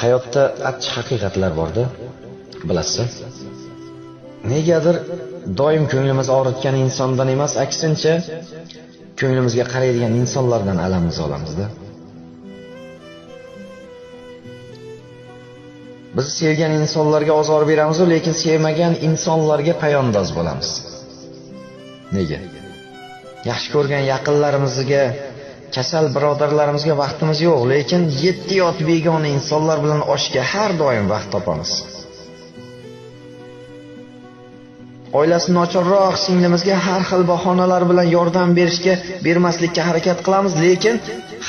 Hayotda achchiq haqiqatlar borda, bilasiz. Negadir doim ko'nglimiz og'ritgan insondan emas, aksincha ko'nglimizga qaraydigan insonlardan alamimizni olamizda. Biz sevgan insonlarga ozor beramiz, lekin sevmagan insonlarga poyandoz bo'lamiz. Nega? Yaxshi ko'rgan yaqinlarimizga, kasal birodarlarimizga vaqtimiz yo'q, lekin 7 yot begona insonlar bilan oshga har doim vaqt topamiz. Oilasi nochorroq singlimizga har xil bahonalar bilan yordam bermaslikka harakat qilamiz, lekin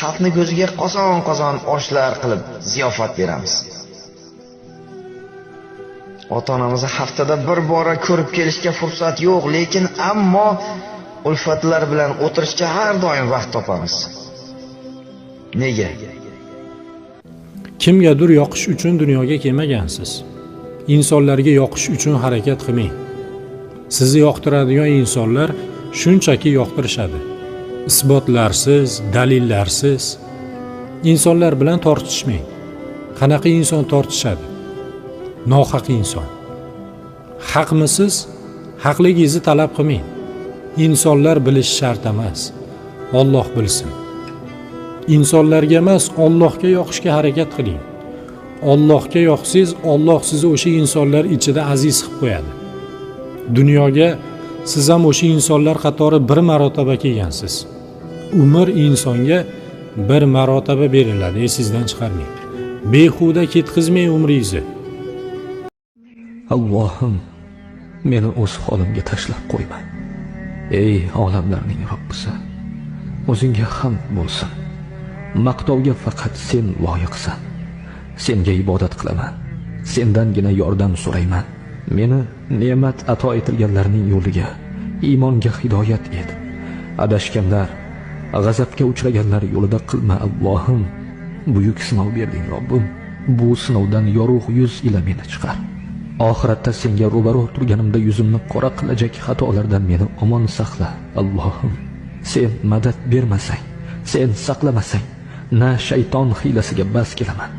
xalqni ko'ziga qozon-qozon oshlar qilib ziyofat beramiz. Ota-onamizni haftada bir bora ko'rib kelishga fursat yo'q, lekin ammo ulfatlar bilan o'tirishga har doim vaqt topamiz. Nega? Kimgadir yoqish uchun dunyoga kelmagansiz. Insonlarga yoqish uchun harakat qilmang. Sizni yoqtiradigan insonlar shunchaki yoqtirishadi. Isbotlarsiz, dalillarsiz. Insonlar bilan tortishmang. Qanaqa inson tortishadi? Nohaq inson. Haqmisiz? Haqligingizni talab qilmang. İnsanlar bilish shart emas. Alloh bilsin. İnsonlarga emas, Allohga yoqishga harakat qiling. Allohga yoqsangiz, Alloh sizni o'sha insonlar ichida aziz qilib qo'yadi. Dunyoga siz ham o'sha insonlar qatori bir marotaba kelgansiz. Umr insonga bir marotaba beriladi, esingizdan chiqarmang. Behuda ketkizmang umringizni. Allohim, meni o'z holimga tashlab qo'yma. Ey olamlarning Robbisi, o'zingga hamd bo'lsin. Maqtovga faqat sen loyiqsan. Senga ibodat qilaman. Sendangina yordam so'rayman. Meni ne'mat ato etilganlarning yo'liga, iymonga hidoyat et. Adashganlar, g'azabga uchraganlar yo'lida qilma Allohim. Buyuk sinov berding Robbim. Bu sinovdan yorug' yuz ila meni chiqar. Oxiratda senga ro'baro turganimda yuzimni qora qilajak xatolardan meni omon saqla Allohim. Sen madad bermasang, sen saqlamasang, na shayton hiylasiga bas kelaman,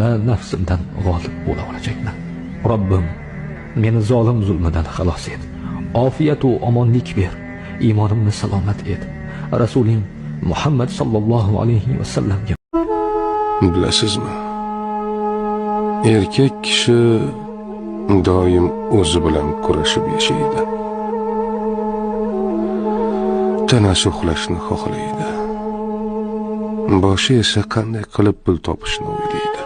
na nafsimdan g'olib bo'la olajakman. Robbim, meni zolim zulmidan xalos et. Ofiyat va omonlik ber. Iymonimni salomat et. Rasuling Muhammad sallallohu alayhi va sallamga. Bilasizmi? Erkak kishi doim o'zi bilan kurashib yashaydi. Tanasi uxlashni xohlaydi. Boshi esa qanday qilib pul topishni o'ylaydi.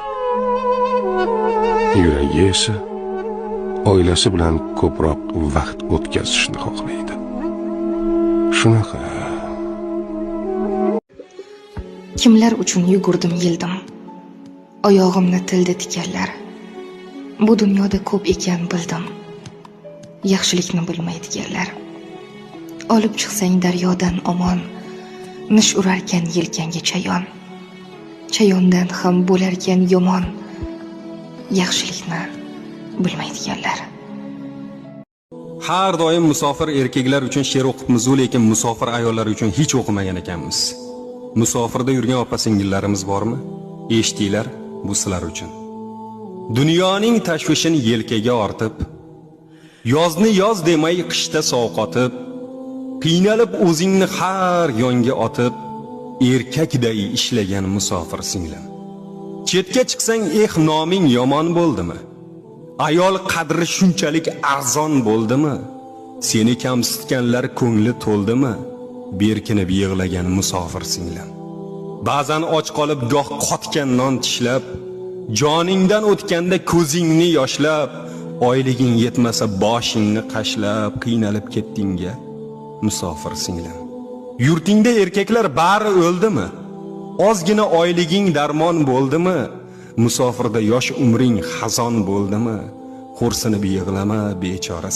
Yuragi esa oilasi bilan ko'proq vaqt o'tkazishni xohlaydi. Shunaqa. Kimlar uchun yugurdim yildim. Oyog'imni tilda tikanlar. Bu dunyoda ko'p ekan bildim. Yaxshilikni bilmaydiganlar. Olib chiqsang daryodan omon, nish urarkan yelkanga chayon. Chayondan ham bo'larkan yomon. Yaxshilikni bilmaydiganlar. Har doim musofir erkaklar uchun she'r o'qibmiz, lekin musofir ayollar uchun hech o'qimagan ekanmiz. Musofirda yurgan opa-singillarimiz bormi? Eshitinglar, bu sizlar uchun. Dunyoning tashvishini yelkaga ortib, yozni yoz demay qishda sovqotib, qiynalib o'zingni har yonga otib, erkakday ishlagan musofir singlim. Chetga chiqsang noming yomon bo'ldimi? Ayol qadri shunchalik arzon bo'ldimi? Seni kamsitganlar ko'ngli to'ldimi? Berkinib yig'lagan musofir singlim. Ba'zan och qolib goh qotgan non tishlab, joningdan o'tganda ko'zingni yoshlab, oyliging yetmasa boshingni qashlab qiynalib ketdingga musofir singlim. Yurtingda erkaklar bari o'ldimi? Ozgina oyliging darmon bo'ldimi? Musofirda yosh umring xazon bo'ldimi? Xo'rsinib yig'lama bechora.